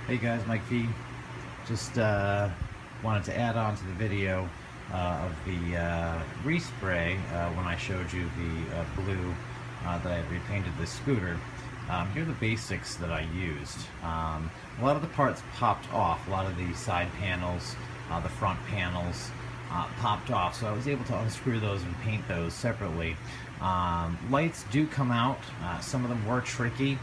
Hey guys, Mike V. Just wanted to add on to the video of the respray when I showed you the blue that I had repainted this scooter. Here are the basics that I used. A lot of the parts popped off, a lot of the side panels, the front panels popped off, so I was able to unscrew those and paint those separately. Lights do come out. Some of them were tricky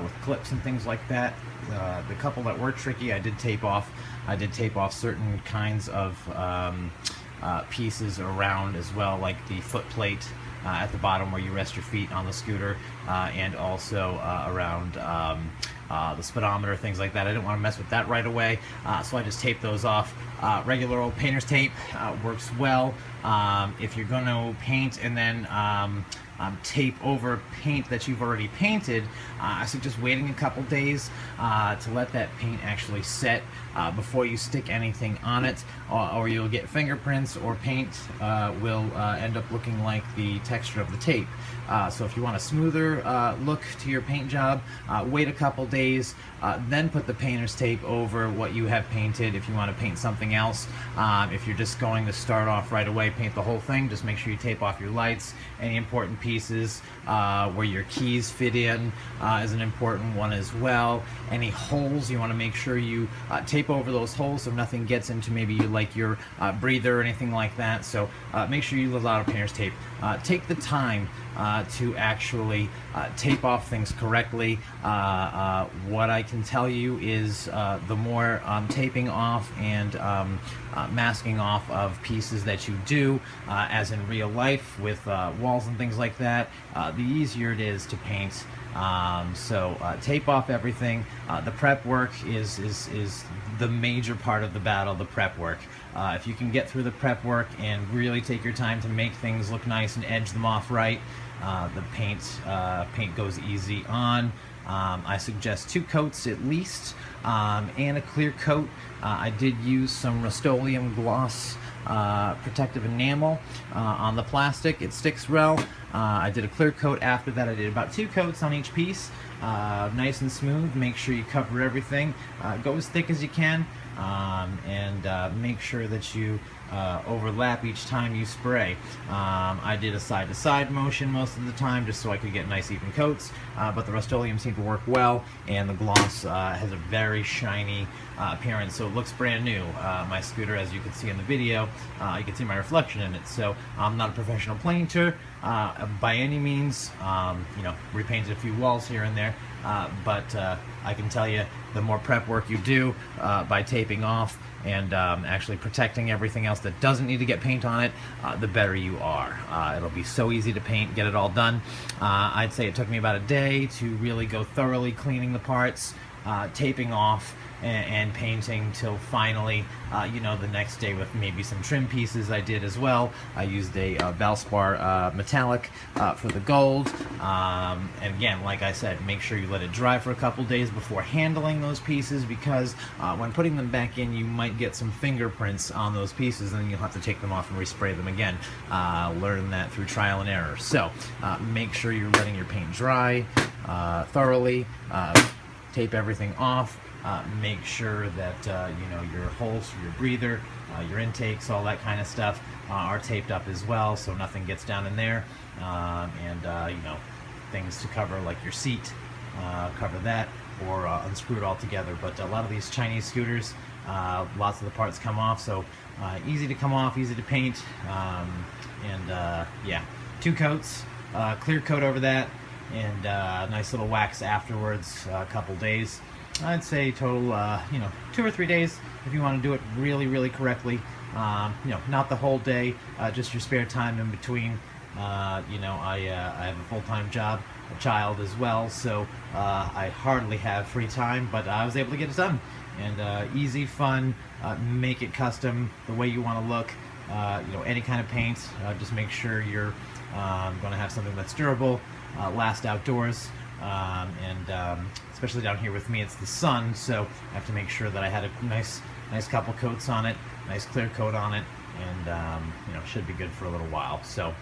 with clips and things like that. The couple that were tricky, I did tape off. I did tape off certain kinds of pieces around as well, like the foot plate at the bottom where you rest your feet on the scooter, and also around the speedometer, things like that. I didn't want to mess with that right away, so I just taped those off. Regular old painter's tape works well. If you're going to paint and then tape over paint that you've already painted, I suggest waiting a couple days to let that paint actually set before you stick anything on it, or you'll get fingerprints, or paint will end up looking like the texture of the tape. So if you want a smoother look to your paint job, wait a couple days, then put the painter's tape over what you have painted. If you want to paint something else, if you're just going to start off right away, paint the whole thing, just make sure you tape off your lights. Any important pieces where your keys fit in is an important one as well. Any holes, you want to make sure you tape over those holes so nothing gets into maybe like your breather or anything like that. So make sure you use a lot of painter's tape. Take the time to actually tape off things correctly. What I can tell you is the more taping off and masking off of pieces that you do, as in real life with walls and things like that, the easier it is to paint. So tape off everything. The prep work is the major part of the battle, the prep work. If you can get through the prep work and really take your time to make things look nice and edge them off right, the paint goes easy on. I suggest 2 coats at least, and a clear coat. I did use some Rust-Oleum gloss protective enamel on the plastic. It sticks well. I did a clear coat after that. I did about 2 coats on each piece, nice and smooth. Make sure you cover everything. Go as thick as you can, and make sure that you overlap each time you spray. I did a side-to-side motion most of the time just so I could get nice even coats, but the Rust-Oleum seemed to work well, and the gloss has a very shiny appearance, so it looks brand new. My scooter, as you can see in the video, you can see my reflection in it. So I'm not a professional painter by any means. You know, repainted a few walls here and there, but I can tell you, the more prep work you do by taping off and actually protecting everything else that doesn't need to get paint on it, the better you are. It'll be so easy to paint, get it all done. I'd say it took me about a day to really go thoroughly cleaning the parts, taping off, and painting till finally, you know, the next day with maybe some trim pieces I did as well. I used a Valspar metallic for the gold. And again, like I said, make sure you let it dry for a couple days before handling those pieces, because when putting them back in, you might get some fingerprints on those pieces, and then you'll have to take them off and respray them again. Learn that through trial and error. So make sure you're letting your paint dry thoroughly. Tape everything off. Make sure that you know, your holes for your breather, your intakes, all that kind of stuff are taped up as well, so nothing gets down in there. And you know, things to cover like your seat, cover that, or unscrew it all together. But a lot of these Chinese scooters, lots of the parts come off, so easy to come off, easy to paint. Yeah, 2 coats, clear coat over that, and nice little wax afterwards, a couple days. I'd say total, you know, 2 or 3 days if you want to do it really, really correctly. You know, not the whole day, just your spare time in between. You know, I have a full-time job, a child as well, so I hardly have free time, but I was able to get it done. And easy, fun, make it custom the way you want to look. You know, any kind of paint, just make sure you're going to have something that's durable, last outdoors. Especially down here with me, it's the sun, so I have to make sure that I had a nice couple coats on it, nice clear coat on it, and you know, should be good for a little while. So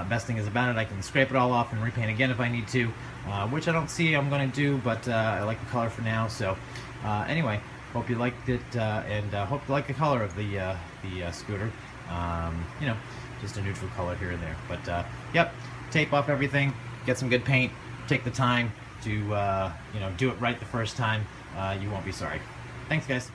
best thing is about it, I can scrape it all off and repaint again if I need to, which I don't see I'm going to do, but I like the color for now. So Anyway, hope you liked it, and hope you like the color of the scooter. You know, just a neutral color here and there. But yep, tape off everything, get some good paint, take the time to you know, do it right the first time. You won't be sorry. Thanks, guys.